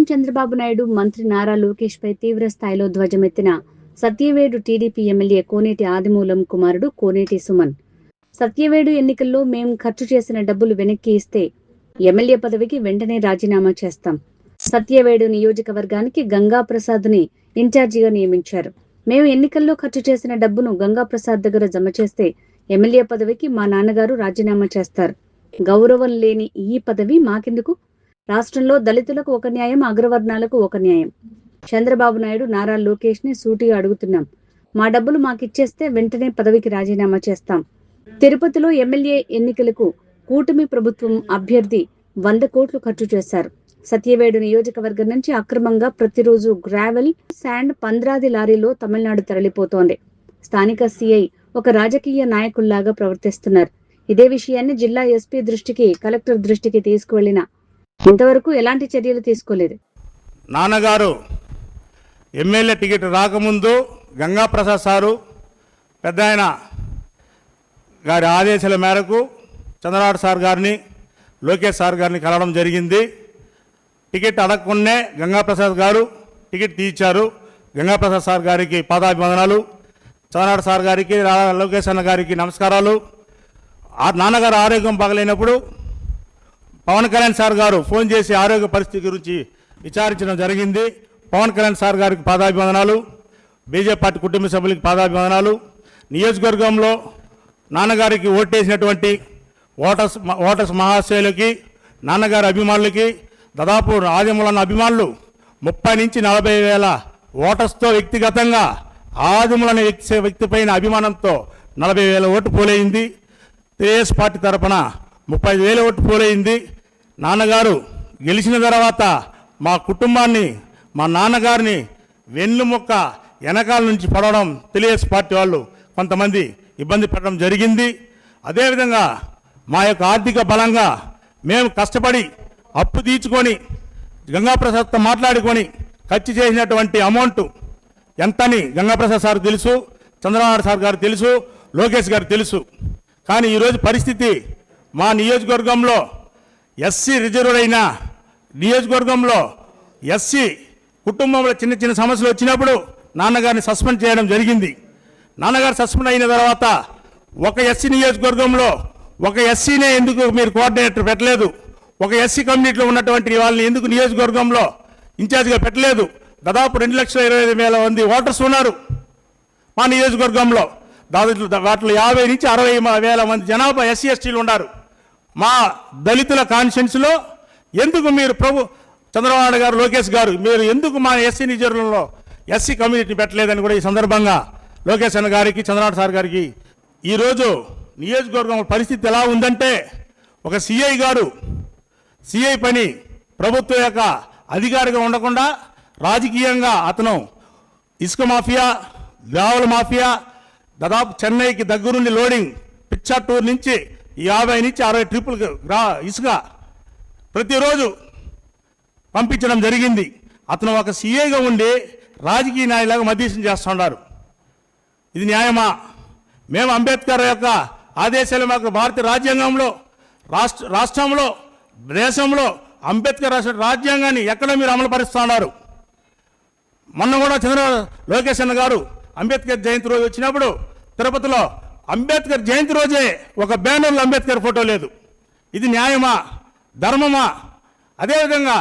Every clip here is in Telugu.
చంద్రబాబు నాయుడు మంత్రి నారా లోకేష్ పై తీవ్ర స్థాయిలో ధ్వజమెత్తిన సత్యవేడు టీడీపీ ఎమ్మెల్యే కోనేటి ఆదిమూలం కుమారుడు కోనేటి సుమన్. సత్యవేడు ఎన్నికల్లో మేం ఖర్చు చేసిన డబ్బులు వెనక్కి ఇస్తే ఎమ్మెల్యే పదవికి వెంటనే రాజీనామా చేస్తాం. సత్యవేడు నియోజకవర్గానికి గంగాప్రసాద్ని ఇన్ఛార్జిగా నియమించారు. మేము ఎన్నికల్లో ఖర్చు చేసిన డబ్బును గంగాప్రసాద్ దగ్గర జమ చేస్తే ఎమ్మెల్యే పదవికి మా నాన్నగారు రాజీనామా చేస్తారు. గౌరవం లేని ఈ పదవి మాకెందుకు? రాష్ట్రంలో దళితులకు ఒక న్యాయం, అగ్రవర్ణాలకు ఒక న్యాయం. చంద్రబాబు నాయుడు నారా లోకేష్ ని సూటిగా అడుగుతున్నాం. మా డబ్బులు మాకిచ్చేస్తే వెంటనే పదవికి రాజీనామా చేస్తాం. తిరుపతిలో ఎమ్మెల్యే ఎన్నికలకు కూటమి ప్రభుత్వం అభ్యర్థి 100 కోట్లు ఖర్చు చేశారు. సత్యవేడు నియోజకవర్గం నుంచి అక్రమంగా ప్రతిరోజు గ్రావెల్, శాండ్ 15 లారీలో తమిళనాడు తరలిపోతోంది. స్థానిక సిఐ ఒక రాజకీయ నాయకుల్లాగా ప్రవర్తిస్తున్నారు. ఇదే విషయాన్ని జిల్లా ఎస్పీ దృష్టికి, కలెక్టర్ దృష్టికి తీసుకువెళ్లిన ఇంతవరకు ఎలాంటి చర్యలు తీసుకోలేదు. నాన్నగారు ఎమ్మెల్యే టికెట్ రాకముందు గంగాప్రసాద్ సారు పెద్ద ఆయన గారి ఆదేశాల మేరకు చంద్రబాబు సార్ గారిని, లోకేష్ సార్ గారిని కలవడం జరిగింది. టికెట్ అడగకుండానే గంగాప్రసాద్ గారు టికెట్ తీయించారు. గంగాప్రసాద్ సార్ గారికి పాదాభివందనాలు, చంద్రబాబు సార్ గారికి, లోకేష్ అన్న గారికి నమస్కారాలు. నాన్నగారు ఆరోగ్యం బాగలేనప్పుడు పవన్ కళ్యాణ్ సార్ గారు ఫోన్ చేసి ఆరోగ్య పరిస్థితి గురించి విచారించడం జరిగింది. పవన్ కళ్యాణ్ సార్ గారికి పాదాభివందనాలు, బీజేపీ పార్టీ కుటుంబ సభ్యులకి పాదాభివందనాలు. నియోజకవర్గంలో నాన్నగారికి ఓటేసినటువంటి ఓటర్స్ మహాశయులకి, నాన్నగారి అభిమానులకి, దాదాపు ఆదిమూలన్న అభిమానులు 30 నుంచి 40 వేల ఓటర్స్తో వ్యక్తిగతంగా ఆదిమూలన్న వ్యక్తి పైన అభిమానంతో 40 వేల ఓటు పోలైంది. టీఆర్ఎస్ పార్టీ తరఫున 35 వేల ఓటు పోలైంది. నాన్నగారు గెలిచిన తర్వాత మా కుటుంబాన్ని, మా నాన్నగారిని వెన్నుముక్క వెనకాల నుంచి పడవడం టీఆర్ఎస్ పార్టీ వాళ్ళు కొంతమంది ఇబ్బంది పడడం జరిగింది. అదేవిధంగా మా యొక్క ఆర్థిక బలంగా మేము కష్టపడి అప్పు తీర్చుకొని గంగాప్రసాద్తో మాట్లాడుకొని ఖర్చు చేసినటువంటి అమౌంట్ ఎంతని గంగాప్రసాద్ సార్ తెలుసు, చంద్రబాబు సార్ గారు తెలుసు, లోకేష్ గారు తెలుసు. కానీ ఈరోజు పరిస్థితి మా నియోజకవర్గంలో ఎస్సీ రిజర్వ్డ్ అయిన నియోజకవర్గంలో ఎస్సీ కుటుంబంలో చిన్న చిన్న సమస్యలు వచ్చినప్పుడు నాన్నగారిని సస్పెండ్ చేయడం జరిగింది. నాన్నగారు సస్పెండ్ అయిన తర్వాత ఒక ఎస్సీ నియోజకవర్గంలో ఒక ఎస్సీనే ఎందుకు మీరు కోఆర్డినేటర్ పెట్టలేదు? ఒక ఎస్సీ కమ్యూనిటీలో ఉన్నటువంటి వాళ్ళని ఎందుకు నియోజకవర్గంలో ఇన్ఛార్జిగా పెట్టలేదు? దాదాపు 2,25,000 మంది ఓటర్స్ ఉన్నారు మా నియోజకవర్గంలో. దాదాపు వాటిలో 50 నుంచి 60 మంది జనాభా ఎస్సీ ఎస్టీలు ఉన్నారు. మా దళితుల కాన్స్టిట్యున్సీలో ఎందుకు మీరు చంద్రబాబు గారు, లోకేష్ గారు మీరు ఎందుకు మా ఎస్సీ నియోజకవర్గంలో ఎస్సీ కమ్యూనిటీని పెట్టలేదని కూడా ఈ సందర్భంగా లోకేష్ అన్న గారికి, చంద్రబాబు సార్ గారికి, ఈరోజు నియోజకవర్గం పరిస్థితి ఎలా ఉందంటే, ఒక సిఐ గారు సిఐ పని ప్రభుత్వం యొక్క అధికారిగా ఉండకుండా రాజకీయంగా అతను ఇసుక మాఫియా, గ్రావెల్ మాఫియా, దాదాపు చెన్నైకి దగ్గరుండి లోడింగ్ పిచ్చాటూరు నుంచి 50 నుంచి 60 ట్రిప్పులు ఇసుక ప్రతిరోజు పంపించడం జరిగింది. అతను ఒక సిఐగా ఉండి రాజకీయ నాయకులాగా మధ్యస్థం చేస్తున్నారు. ఇది న్యాయమా? మేము అంబేద్కర్ యొక్క ఆదేశాలు మాకు భారతీయ రాజ్యాంగంలో రాష్ట్రంలో దేశంలో అంబేద్కర్ రాసిన రాజ్యాంగాన్ని ఎక్కడ మీరు అమలు పరుస్తున్నారు? మొన్న కూడా లోకేష్ అన్న గారు అంబేద్కర్ జయంతి రోజు వచ్చినప్పుడు తిరుపతిలో అంబేద్కర్ జయంతి రోజే ఒక బ్యానర్లో అంబేద్కర్ ఫోటో లేదు. ఇది న్యాయమా? ధర్మమా? అదేవిధంగా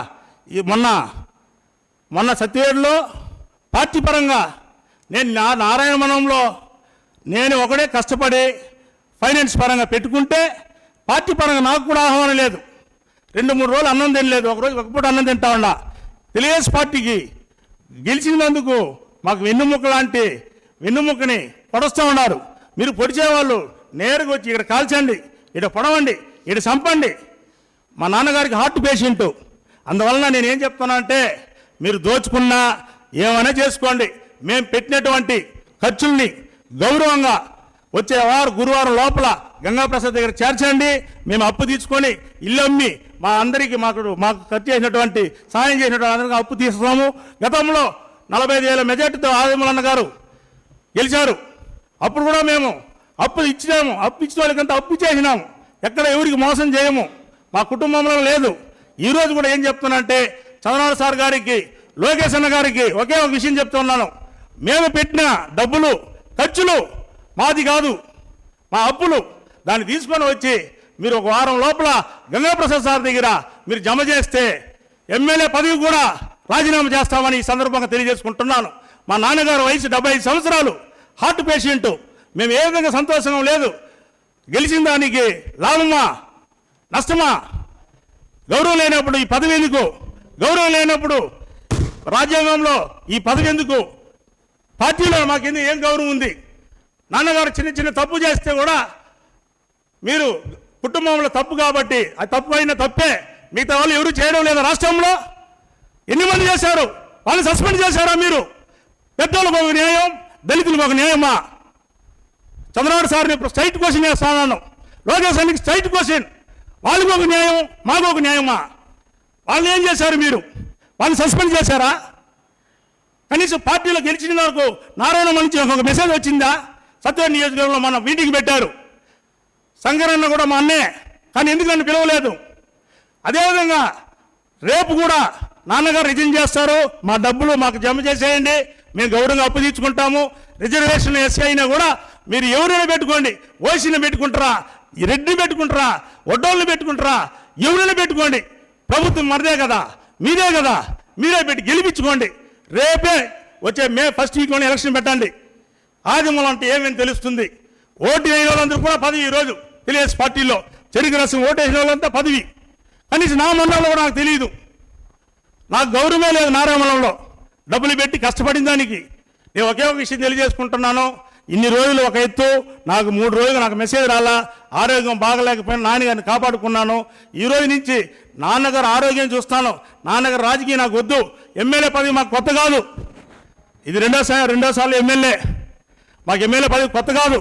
మొన్న సత్యవేడులో పార్టీ పరంగా నేను నారాయణవనంలో నేను ఒకడే కష్టపడి ఫైనాన్స్ పరంగా పెట్టుకుంటే పార్టీ పరంగా నాకు కూడా ఆహ్వానం లేదు. 2-3 రోజులు అన్నం తినలేదు, ఒక పూట అన్నం తింటా ఉన్నా. టీఆర్ఎస్ పార్టీకి గెలిచినందుకు మాకు వెన్నుముక్కని పొడుస్తూ ఉన్నారు. మీరు పొడిచేవాళ్ళు నేరుగా వచ్చి ఇక్కడ కాల్చండి, ఇక్కడ పొడవండి, ఇక్కడ చంపండి. మా నాన్నగారికి హార్ట్ పేషెంట్. అందువలన నేనేం చెప్తున్నానంటే, మీరు దోచుకున్నా ఏమైనా చేసుకోండి, మేము పెట్టినటువంటి ఖర్చుల్ని గౌరవంగా వచ్చే గురువారం లోపల గంగాప్రసాద్ దగ్గర చేర్చండి. మేము అప్పు తీసుకొని ఇల్లు అమ్మి మా అందరికీ మాకు ఖర్చు చేసినటువంటి సాయం చేసినటువంటి అందరికీ అప్పు తీస్తాము. గతంలో 45,000 మెజార్టీతో ఆదిమూలన్న గారు గెలిచారు. అప్పుడు కూడా మేము అప్పు ఇచ్చినాము, అప్పు ఇచ్చిన వాళ్ళకంతా అప్పు చేసినాము. ఎక్కడ ఎవరికి మోసం చేయము, మా కుటుంబంలో లేదు. ఈరోజు కూడా ఏం చెప్తున్నా అంటే, చంద్రబాబు సార్ గారికి, లోకేష్ అన్న గారికి ఒకే ఒక విషయం చెప్తున్నాను. మేము పెట్టిన డబ్బులు, ఖర్చులు మాది కాదు, మా అప్పులు. దాన్ని తీసుకొని వచ్చి మీరు ఒక వారం లోపల గంగాప్రసాద్ సార్ దగ్గర మీరు జమ చేస్తే ఎమ్మెల్యే పదవి కూడా రాజీనామా చేస్తామని ఈ సందర్భంగా తెలియజేసుకుంటున్నాను. మా నాన్నగారు వయసు 75 సంవత్సరాలు, హార్ట్ పేషెంట్. మేము ఏ విధంగా సంతోషం లేదు. గెలిచిన దానికి లాభమా నష్టమా? గౌరవం లేనప్పుడు ఈ పదవి ఎందుకు? గౌరవం లేనప్పుడు రాజ్యాంగంలో ఈ పదవి ఎందుకు? పార్టీలో మాకెందుకు ఏం గౌరవం ఉంది? నాన్నగారు చిన్న చిన్న తప్పు చేస్తే కూడా మీరు కుటుంబంలో తప్పు కాబట్టి అది తప్పు అయిన తప్పే, మిగతా వాళ్ళు ఎవరు చేయడం లేదా? రాష్ట్రంలో ఎన్ని మంది చేశారు? వాళ్ళు సస్పెండ్ చేశారా మీరు? పెద్దోళ్ళకు ఒక న్యాయం, దళితులకు ఒక న్యాయమా? చంద్రబాబు సార్ని స్ట్రైట్ క్వశ్చన్ చేస్తాను. లోకేష్ అన్నికి స్ట్రైట్ క్వశ్చన్. వాళ్ళకు ఒక న్యాయం, మాకు ఒక న్యాయమా? వాళ్ళు ఏం చేశారు? మీరు వాళ్ళని సస్పెండ్ చేశారా? కనీసం పార్టీలో గెలిచిన వరకు నారాయణ నుంచి ఒక మెసేజ్ వచ్చిందా? సత్యవేడు నియోజకవర్గంలో మన మీటింగ్ పెట్టారు. శంకరన్న కూడా మా అన్నే, కానీ ఎందుకు నన్ను పిలవలేదు? అదేవిధంగా రేపు కూడా నాన్నగారు రిజైన్ చేస్తారు. మా డబ్బులు మాకు జమ చేసేయండి, మేము గౌరవంగా అప్పు తీర్చుకుంటాము. రిజర్వేషన్ ఎస్సీ అయినా కూడా మీరు ఎవరైనా పెట్టుకోండి, ఓసీని పెట్టుకుంటారా, రెడ్డిని పెట్టుకుంటారా, వడ్డోళ్ళని పెట్టుకుంటారా, ఎవరైనా పెట్టుకోండి. ప్రభుత్వం మనదే కదా, మీరే కదా, మీరే పెట్టి గెలిపించుకోండి. రేపే వచ్చే మే 1st వీక్లోనే ఎలక్షన్ పెట్టండి. ఆదిమూలం అంటే ఏమేమి తెలుస్తుంది. ఓటు వేసిన వాళ్ళందరూ కూడా పదవి. ఈరోజు తెలుగుదేశం పార్టీలో చెరుకు రసం ఓటు వేసిన వాళ్ళంతా పదవి. కనీసం నా మండలంలో కూడా నాకు తెలియదు. నాకు గౌరవమే లేదు. నారాయణంలో డబ్బులు పెట్టి కష్టపడిన దానికి నేను ఒకే ఒక విషయం తెలియజేసుకుంటున్నాను. ఇన్ని రోజులు ఒక ఎత్తు, నాకు 3 రోజులు నాకు మెసేజ్ రాలా, ఆరోగ్యం బాగలేకపోయినా నాన్నగారిని కాపాడుకున్నాను. ఈ రోజు నుంచి నాన్నగారు ఆరోగ్యం చూస్తాను. నాన్నగారు రాజకీయం నాకు వద్దు. ఎమ్మెల్యే పదవి మాకు కొత్త కాదు. ఇది రెండోసార్లు ఎమ్మెల్యే. మాకు ఎమ్మెల్యే పదవి కొత్త కాదు.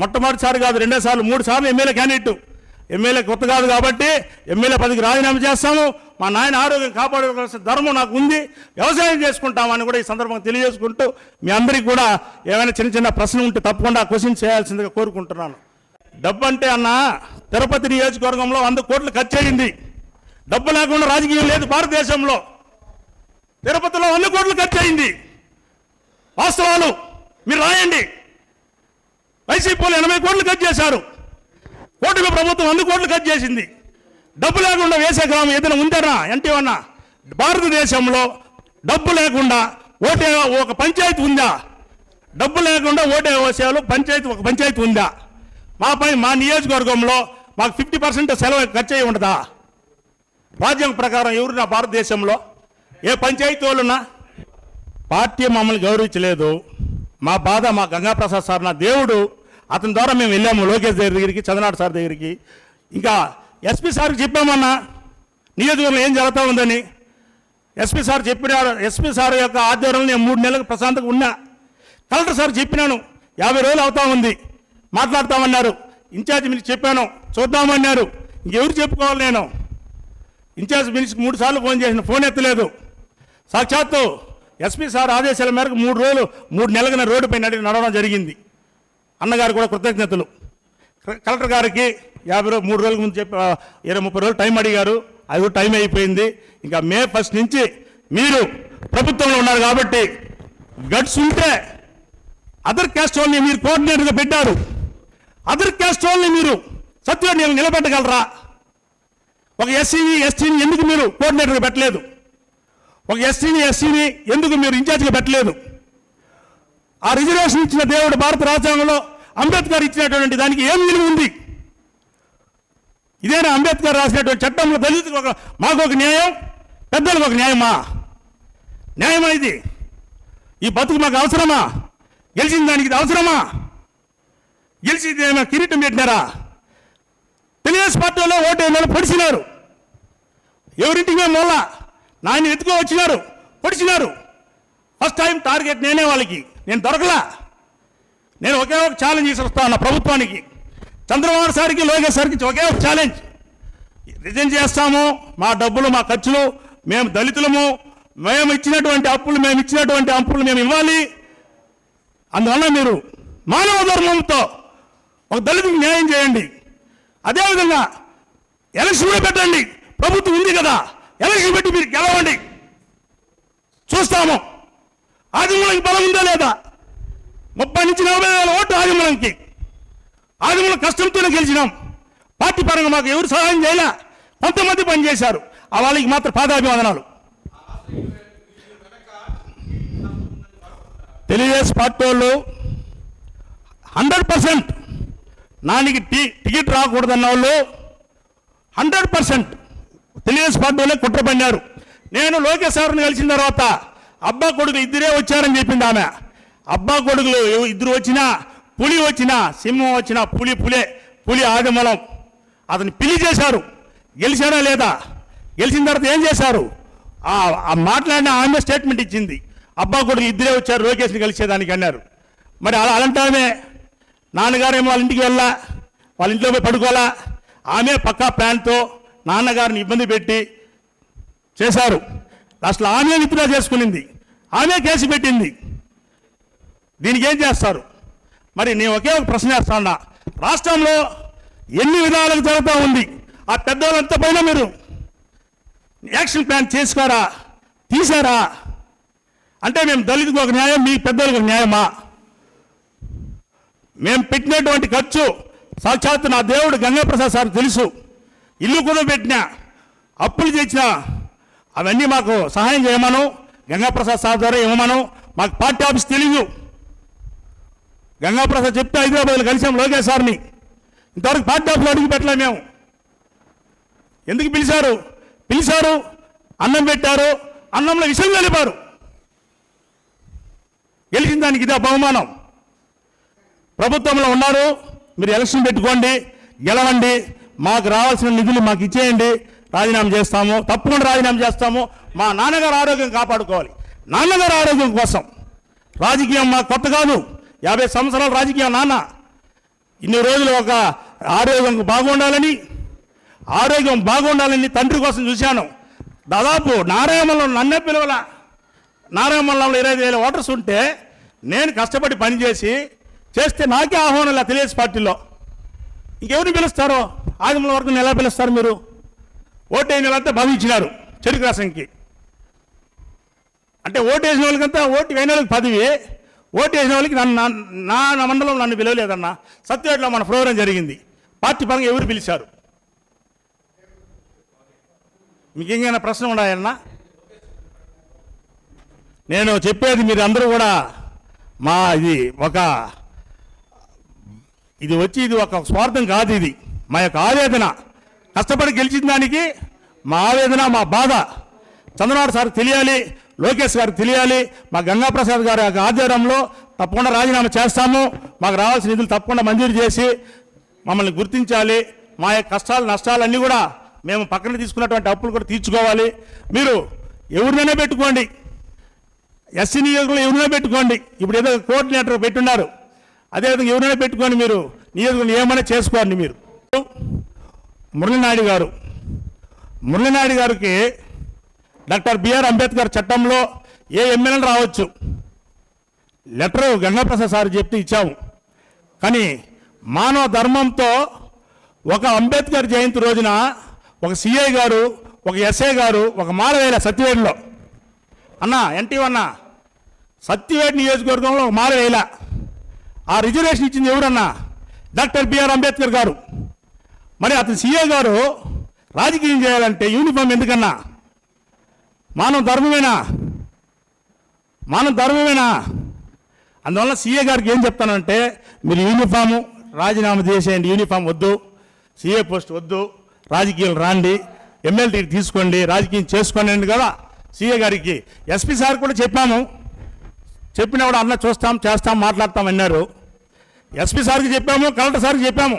మొట్టమొదటిసారి కాదు, 2 సార్లు 3 సార్లు ఎమ్మెల్యే క్యాండిడేట్. ఎమ్మెల్యే కొత్త కాదు కాబట్టి ఎమ్మెల్యే పదవికి రాజీనామా చేస్తాము. మా నాయన ఆరోగ్యం కాపాడుకోవాల్సిన ధర్మం నాకు ఉంది. వ్యవసాయం చేసుకుంటామని కూడా ఈ సందర్భంగా తెలియజేసుకుంటూ మీ అందరికీ కూడా ఏమైనా చిన్న చిన్న ప్రశ్నలు ఉంటే తప్పకుండా క్వశ్చన్ చేయాల్సిందిగా కోరుకుంటున్నాను. డబ్బు అంటే అన్న, తిరుపతి నియోజకవర్గంలో 100 కోట్లు ఖర్చు అయింది. డబ్బు లేకుండా రాజకీయం లేదు భారతదేశంలో. తిరుపతిలో 100 కోట్లు ఖర్చు అయింది. వాస్తవాలు మీరు రాయండి. వైసీపీలో 80 కోట్లు ఖర్చు చేశారు. కూటమి ప్రభుత్వం 100 కోట్లు ఖర్చు చేసింది. డబ్బు లేకుండా వేసే గ్రామం ఏదైనా ఉందన్నా అంటే అన్నా? భారతదేశంలో డబ్బు లేకుండా ఓటే ఒక పంచాయతీ ఉందా? డబ్బు లేకుండా ఓటే వేసేవాళ్ళు ఒక పంచాయతీ ఉందా? మా నియోజకవర్గంలో మాకు 50% సెలవు ఖర్చు అయ్యి ఉండదా? రాజ్యాంగం ప్రకారం ఎవరున్నా భారతదేశంలో ఏ పంచాయతీ వాళ్ళున్నా? పార్టీ మమ్మల్ని గౌరవించలేదు. మా బాధ మా గంగాప్రసాద్ సార్ నా దేవుడు. అతని ద్వారా మేము వెళ్ళాము లోకేష్ దగ్గరికి, చంద్రనాథ్ సార్ దగ్గరికి. ఇంకా ఎస్పీ సార్కి చెప్పామన్నా నియోజకవర్గంలో ఏం జరుగుతూ ఉందని. ఎస్పీ సార్ చెప్పినారు. ఎస్పీ సార్ యొక్క ఆధ్వర్యంలో నేను 3 నెలలకు ప్రశాంతంగా ఉన్నా. కలెక్టర్ సార్ చెప్పినాను, 50 రోజులు అవుతా ఉంది, మాట్లాడతామన్నారు. ఇన్ఛార్జ్ మినిస్టర్ చెప్పాను, చూద్దామన్నారు. ఇంకెవరు చెప్పుకోవాలి? నేను ఇన్ఛార్జ్ మినిస్టర్కి 3 సార్లు ఫోన్ చేసిన, ఫోన్ ఎత్తలేదు. సాక్షాత్తు ఎస్పీ సార్ ఆదేశాల మేరకు 3 నెలలుగా రోడ్డుపై నడవడం జరిగింది. అన్నగారు కూడా కృతజ్ఞతలు. కలెక్టర్ గారికి 3 రోజుల ముందు చెప్పి 20-30 రోజులు టైం అడిగారు. అది కూడా టైం అయిపోయింది. ఇంకా మే 1 నుంచి మీరు ప్రభుత్వంలో ఉన్నారు కాబట్టి గట్స్ ఉంటే అదర్ క్యాస్ట్ వాళ్ళని మీరు కోఆర్డినేటర్గా పెట్టారు. అదర్ క్యాస్ట్ వాళ్ళని మీరు సత్యవేడు నిలబెట్టగలరా? ఒక ఎస్సీని ఎస్టీని ఎందుకు మీరు కోఆర్డినేటర్గా పెట్టలేదు? ఒక ఎస్సీని ఎందుకు మీరు ఇన్ఛార్జ్గా పెట్టలేదు? ఆ రిజర్వేషన్ ఇచ్చిన దేవుడు భారత రాజ్యాంగంలో అంబేద్కర్ ఇచ్చినటువంటి దానికి ఏం విలువ ఉంది? ఇదేనా అంబేద్కర్ రాసినటువంటి చట్టంలో దళితులకు మాకు ఒక న్యాయం, పెద్దలకు ఒక న్యాయమా? న్యాయమా ఇది? ఈ బతుకు మాకు అవసరమా? గెలిచిన దానికి ఇది అవసరమా? గెలిచి ఏమైనా కిరీటం పెట్టినారా? తెలుగుదేశం పార్టీలో ఓటు పొడిచినారు. ఎవరింటికి మేము మూల నాయన ఎత్తుకో వచ్చినారు, పొడిచినారు. ఫస్ట్ టైం టార్గెట్ నేనే వాళ్ళకి. నేను దొరకలా. నేను ఒకే ఒక ఛాలెంజ్ తీసుకొస్తాను ప్రభుత్వానికి, చంద్రబాబు సార్కి, లోకేష్ సార్కి ఒకే ఒక ఛాలెంజ్. రిజైన్ చేస్తాము, మా డబ్బులు మా ఖర్చులు మేము దళితులము, మేము ఇచ్చినటువంటి అప్పులు మేము ఇవ్వాలి. అందువల్ల మీరు మానవ ధర్మంతో ఒక దళితులకు న్యాయం చేయండి. అదేవిధంగా ఎలక్షన్ కూడా పెట్టండి. ప్రభుత్వం ఉంది కదా, ఎలక్షన్ పెట్టి మీరు గెలవండి, చూస్తాము ఆదిమూలంకి బలం ఉందా లేదా. 30 నుంచి 40,000 ఓట్లు ఆదిమూలంకి. ఆదిమూలం కష్టంతోనే గెలిచినాం. పార్టీ పరంగా మాకు ఎవరు సహాయం చేయలే, కొంతమంది పనిచేశారు. ఆ వాళ్ళకి మాత్రం పాదాభివందనాలు. తెలుగుదేశం పార్టీ వాళ్ళు 100% నానికి టికెట్ రాకూడదన్న వాళ్ళు 100% తెలుగుదేశం పార్టీ వాళ్ళే కుట్ర పన్నారు. నేను లోకేష్ గారిని కలిసిన తర్వాత అబ్బా కొడుకులు ఇద్దరే వచ్చారని చెప్పింది ఆమె. అబ్బా కొడుకులు ఇద్దరు వచ్చినా, పులి వచ్చినా, సింహం వచ్చినా, పులి ఆదిమూలం. అతను పిలి చేశారు. గెలిచారా లేదా? గెలిచిన తర్వాత ఏం చేశారు? ఆ మాట్లాడిన ఆమె స్టేట్మెంట్ ఇచ్చింది. అబ్బా కొడుకు ఇద్దరే వచ్చారు లోకేష్ని కలిసేదానికి అన్నారు. మరి అలాంటామే నాన్నగారేమో వాళ్ళ ఇంటికి వెళ్ళా, వాళ్ళ ఇంట్లో పోయి పడుకోవాలా. ఆమె పక్కా ప్లాన్తో నాన్నగారిని ఇబ్బంది పెట్టి చేశారు. అసలు ఆమె విత్డ్రా చేసుకునింది, ఆమె కేసు పెట్టింది. దీనికి ఏం చేస్తారు? మరి నేను ఒకే ఒక ప్రశ్న చేస్తాను. రాష్ట్రంలో ఎన్ని విధాలుగా జరుగుతూ ఉంది. ఆ పెద్దవాళ్ళంతా పైన మీరు యాక్షన్ ప్లాన్ చేసుకోరా, తీసారా? అంటే మేము దళితులకు ఒక న్యాయం, మీ పెద్దలకు ఒక న్యాయమా? మేము పెట్టినటువంటి ఖర్చు సాక్షాత్తు నా దేవుడు గంగాప్రసాద్ సార్ తెలుసు. ఇల్లు కుదపెట్టినా, అప్పులు తెచ్చినా అవన్నీ మాకు సహాయం చేయమను, గంగాప్రసాద్ సార్ ద్వారా ఇవ్వమను. మాకు పార్టీ ఆఫీస్ తెలియదు. గంగాప్రసాద్ చెప్తే హైదరాబాద్లో కలిసాం లోకేష్ సార్ని. ఇంతవరకు పార్టీ ఆఫీస్లో అడిగి పెట్టలే మేము. ఎందుకు పిలిచారు, అన్నం పెట్టారు, అన్నంలో విషయం కలిపారు. గెలిచిన దానికి ఇదే బహుమానం. ప్రభుత్వంలో ఉన్నారు, మీరు ఎలక్షన్ పెట్టుకోండి, గెలవండి, మాకు రావాల్సిన నిధులు మాకు ఇచ్చేయండి, రాజీనామా చేస్తాము, తప్పకుండా రాజీనామా చేస్తాము. మా నాన్నగారు ఆరోగ్యం కాపాడుకోవాలి. నాన్నగారు ఆరోగ్యం కోసం రాజకీయం మాకు కొత్త కాదు. 50 సంవత్సరాల రాజకీయం నాన్న. ఇన్ని రోజులు ఒక ఆరోగ్యం బాగుండాలని తండ్రి కోసం చూశాను. దాదాపు నారాయణంలో నన్నే పిలవల. నారాయణంలో 25,000 ఓటర్స్ ఉంటే నేను కష్టపడి పనిచేసి చేస్తే నాకే ఆహ్వానం ఇలా తెలుగుదేశం పార్టీలో. ఇంకెవరిని పిలుస్తారో? ఆదిమూలం వరకు ఎలా పిలుస్తారు మీరు? ఓటైన వాళ్ళంతా భావించినారు చెరుకు రసంకి. అంటే ఓటు వేసిన వాళ్ళకంతా ఓటు వేసిన వాళ్ళకి పదవి, ఓటు వేసిన వాళ్ళకి నా మండలం నన్ను పిలవలేదన్న. సత్యవేటలో మన ప్రోగ్రాం జరిగింది. పార్టీ పరంగా ఎవరు పిలిచారు? మీకు ఇంకేమైనా ప్రశ్న ఉన్నాయన్నా? నేను చెప్పేది మీరు అందరూ కూడా ఇది ఒక స్వార్థం కాదు. ఇది మా యొక్క ఆవేదన. కష్టపడి గెలిచిన దానికి మా ఆవేదన, మా బాధ చంద్రబాబు సార్ తెలియాలి, లోకేష్ గారికి తెలియాలి. మా గంగాప్రసాద్ గారి ఆధ్వర్యంలో తప్పకుండా రాజీనామా చేస్తాము. మాకు రావాల్సిన నిధులు తప్పకుండా మంజూరు చేసి మమ్మల్ని గుర్తించాలి. మా యొక్క కష్టాలు నష్టాలన్నీ కూడా మేము పక్కన తీసుకున్నటువంటి అప్పులు కూడా తీర్చుకోవాలి. మీరు ఎవరినైనా పెట్టుకోండి, ఎస్సీ నియోజకవర్గంలో ఎవరినైనా పెట్టుకోండి. ఇప్పుడు ఏదో కోఆర్డినేటర్ పెట్టున్నారు, అదేవిధంగా ఎవరైనా పెట్టుకొని మీరు నియోజకవర్గం ఏమైనా చేసుకోండి. మీరు మురళీనాయుడు గారికి డాక్టర్ బిఆర్ అంబేద్కర్ చట్టంలో ఏ ఎమ్మెల్యేలు రావచ్చు. లెటరు గంగాప్రసాద్ సార్ చెప్తే ఇచ్చాము. కానీ మానవ ధర్మంతో ఒక అంబేద్కర్ జయంతి రోజున ఒక సిఐ గారు, ఒక ఎస్ఐ గారు ఒక మాల వేల సత్యవేడులో. ఎన్టీవీ సత్యవేడు నియోజకవర్గంలో ఒక మాల వేల. ఆ రిజర్వేషన్ ఇచ్చింది ఎవరన్నా? డాక్టర్ బిఆర్ అంబేద్కర్ గారు. మరి అతను సిఐ గారు రాజకీయం చేయాలంటే యూనిఫామ్ ఎందుకన్నా? మానవ ధర్మమేనా? అందువల్ల సిఐ గారికి ఏం చెప్తానంటే, మీరు యూనిఫాము రాజీనామా చేసేయండి. యూనిఫామ్ వద్దు, సిఐ పోస్ట్ వద్దు, రాజకీయాలు రాండి, ఎమ్మెల్యే తీసుకోండి, రాజకీయం చేసుకోండి కదా సిఐ గారికి. ఎస్పీ సార్ కూడా చెప్పినా కూడా అన్న చూస్తాం, చేస్తాం, మాట్లాడతాం అన్నారు. ఎస్పీ సార్కి చెప్పాము, కలెక్టర్ సార్కి చెప్పాము.